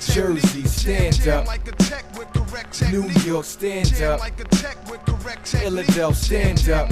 Jersey, stand up. New York, stand up. Philadelphia, stand up.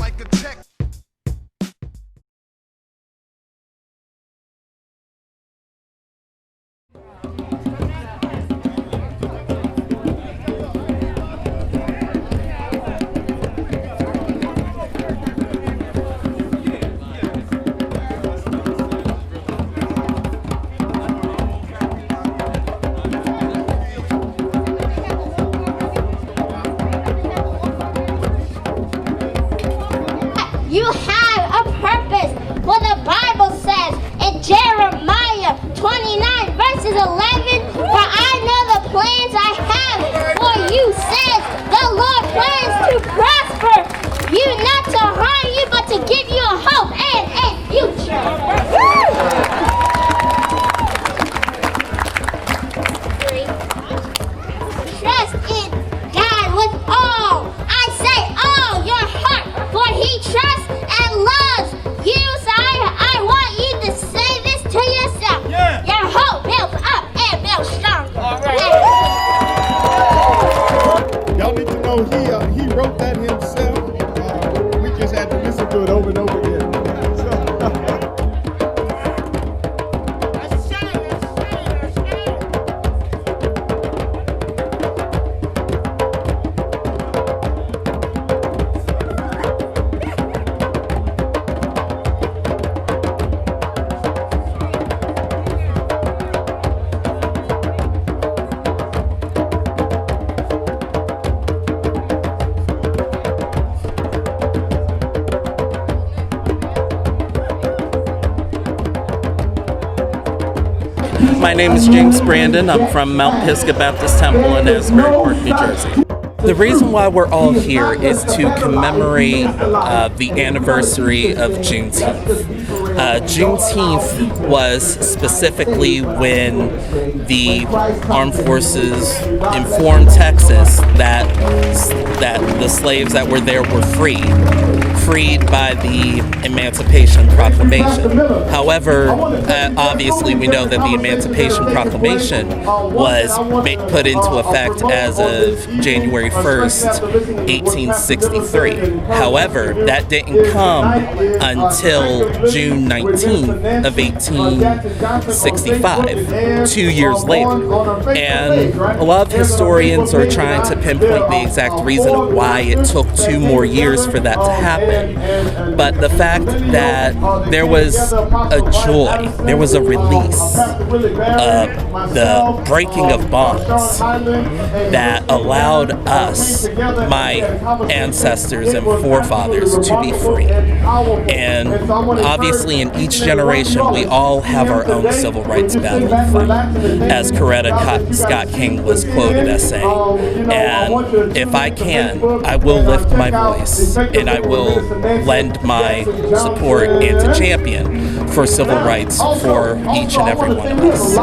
You have a purpose. What the Bible says in Jeremiah 29 verses 11, for I know the plans I have for you, says the Lord, plans to prosper you, not to harm you, but to give you a hope and a future. Trust in God with all, I say all your heart, for He trusts and loves you. So I want you to say this to yourself. Yeah. Your hope builds up and builds stronger. All right. Y'all need to know he wrote that himself. We just had to listen to it over and over again. My name is James Brandon. I'm from Mount Pisgah Baptist Temple in Asbury Park, New Jersey. The reason why we're all here is to commemorate the anniversary of Juneteenth. Juneteenth was specifically when the armed forces informed Texas that the slaves that were there were freed by the Emancipation Proclamation. However, obviously we know that the Emancipation Proclamation was put into effect as of January 1st, 1863. However, that didn't come until June 19th of 1865, 2 years later. And a lot of historians are trying to pinpoint the exact reason of why it took 2 more years for that to happen. But the fact that there was a joy, there was a release of the breaking of bonds that allowed us, my ancestors and forefathers, to be free. And obviously in each generation we all have our own civil rights battle to fight, as Coretta Scott King was quoted as saying. And if I can, I will lift my voice and I will lend my support and to champion for civil rights for each and every one of us.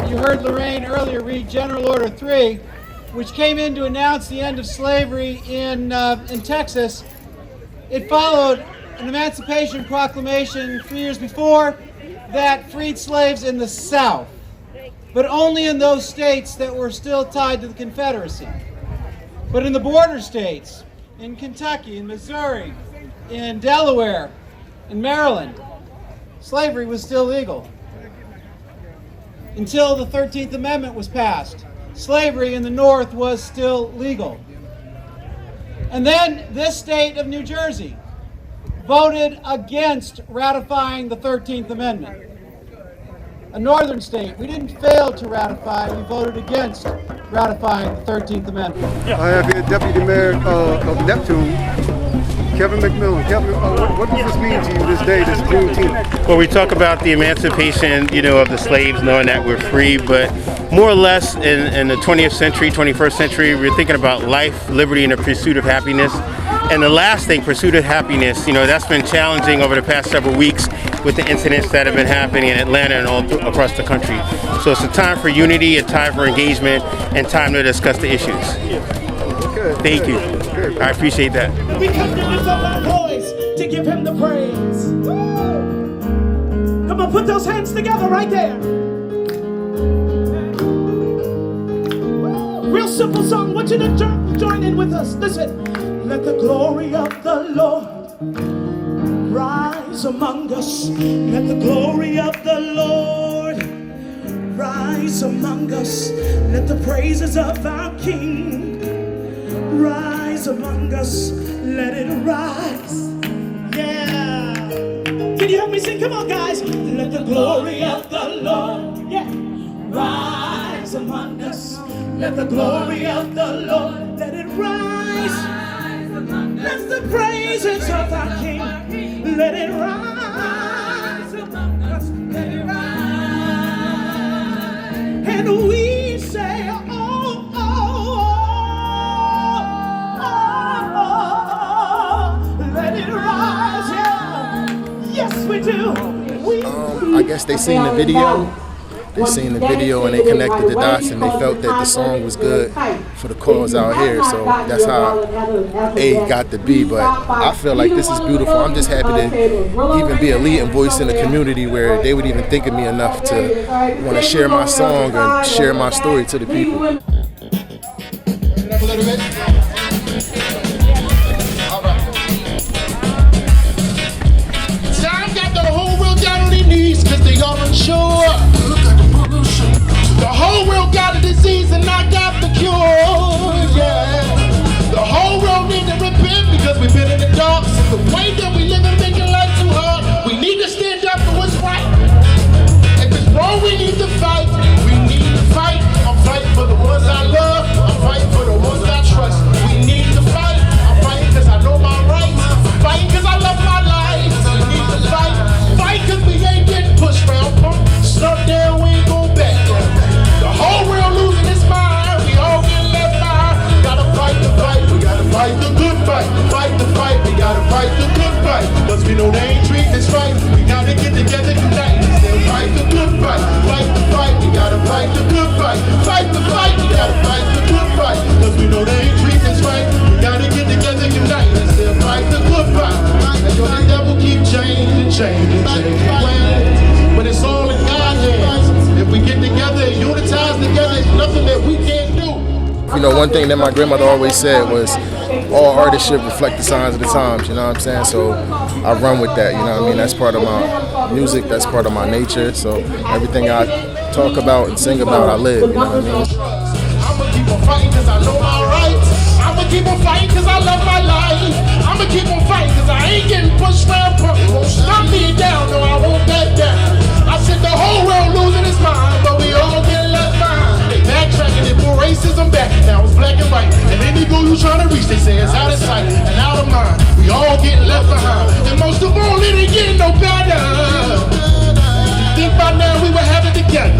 You heard Lorraine earlier read General Order 3, which came in to announce the end of slavery in Texas. It followed an Emancipation Proclamation 3 years before that freed slaves in the South, but only in those states that were still tied to the Confederacy. But in the border states, in Kentucky, in Missouri, in Delaware, in Maryland, slavery was still legal. Until the 13th Amendment was passed, slavery in the North was still legal. And then this state of New Jersey voted against ratifying the 13th Amendment. A northern state, we didn't fail to ratify, we voted against ratifying the 13th Amendment. I have here Deputy Mayor of Neptune, Kevin McMillan. Kevin, what does this mean to you this day, this Juneteenth? Well, we talk about the emancipation, of the slaves, knowing that we're free, but more or less in the 20th century, 21st century, we're thinking about life, liberty, and the pursuit of happiness. And the last thing, pursuit of happiness, that's been challenging over the past several weeks with the incidents that have been happening in Atlanta and all across the country. So it's a time for unity, a time for engagement, and time to discuss the issues. Thank you. I appreciate that. We come to lift up our voice to give him the praise. Come on, put those hands together right there. Real simple song. Want you to join in with us. Listen. Let the glory of the Lord rise among us. Let the glory of the Lord rise among us. Let the praises of our King rise among us. Let it rise. Yeah. Can you help me sing? Come on, guys. Let the glory of the Lord, rise among us. Let the glory of the Lord, let it rise. Let the praises of our King, let it rise among us, let it rise. And we say, oh, let it rise, yes we do. I guess they seen the video. They seen the video and they connected the dots and they felt that the song was good for the cause out here. So that's how A got to B. But I feel like this is beautiful. I'm just happy to even be a leading voice in the community where they would even think of me enough to want to share my song and share my story to the people. Time got the whole world down on their knees because they are unsure. The whole world got a disease and I got the cure, yeah. The whole world need to repent because we've been in the dark. The way that we live and making life too hard. We need to stand up for what's right. If it's wrong, we need to fight. We need to fight. I'm fighting for the ones I love. I'm fighting for the ones I trust. We need to fight. I'm fighting because I know my rights. I'm fighting because I love my life. We need to fight. Fight because we ain't getting pushed around. Stuck there, we ain't going back there. The whole world losing its mind. We all get left behind. Gotta fight the fight. We gotta fight the good fight. Fight the fight. We gotta fight the good fight. Cause we know they ain't treating us right. We gotta get together, unite. Still fight the good fight. Fight the fight. We gotta fight the good fight. Fight the fight. We gotta fight the good fight. Cause we know they ain't treating us right. We gotta get together, unite. Still fight the good fight. And yo, the devil keep changing plans. But it's all in God's hands. If we get together and unitize together, it's nothing that we can't do. One thing that my grandmother always said was, all artists should reflect the signs of the times, you know what I'm saying? So I run with that, you know what I mean? That's part of my music, that's part of my nature. So everything I talk about and sing about, I live, you know what I mean? I'ma keep on fighting cause I know my rights. I'ma keep on fighting cause I love my life. I'ma keep on fighting cause I ain't getting pushed around. Won't stop me down, no I won't back down. I said the whole world losing its mind, but we all get left behind. They backtracking, they pull racism back, now it's black and white. And any goal you trying to reach, they say it's out of sight and out of mind. We all getting left behind, and most of all, it ain't getting no better. Think by now we would have it together.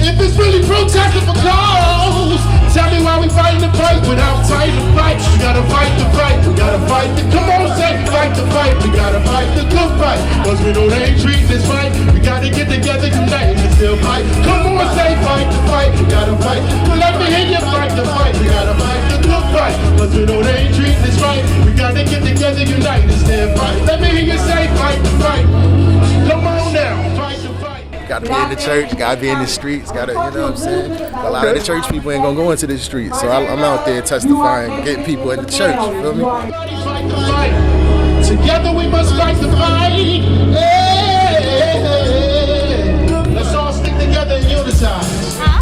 If it's really protesting for cause, tell me why we fighting the fight without fighting the fight. We gotta fight the fight, we gotta fight the, come on say, fight the fight. We gotta fight the good fight, cause we know they ain't treating this right. We gotta get together, unite, and still fight. Come on say, fight the fight, we gotta fight. Let me hear you fight the fight. We gotta fight the good fight, cause we know they ain't treating this right. We gotta get together, unite, and still fight. Let me hear you say, fight the fight. Come on now, fight the fight. Gotta be in the church, gotta be in the streets, gotta, you know what I'm saying? A lot of the church people ain't gonna go into the streets, so I'm out there testifying, getting people in the church, you feel me? Together we must fight the fight. Hey, let's all stick together and unitize.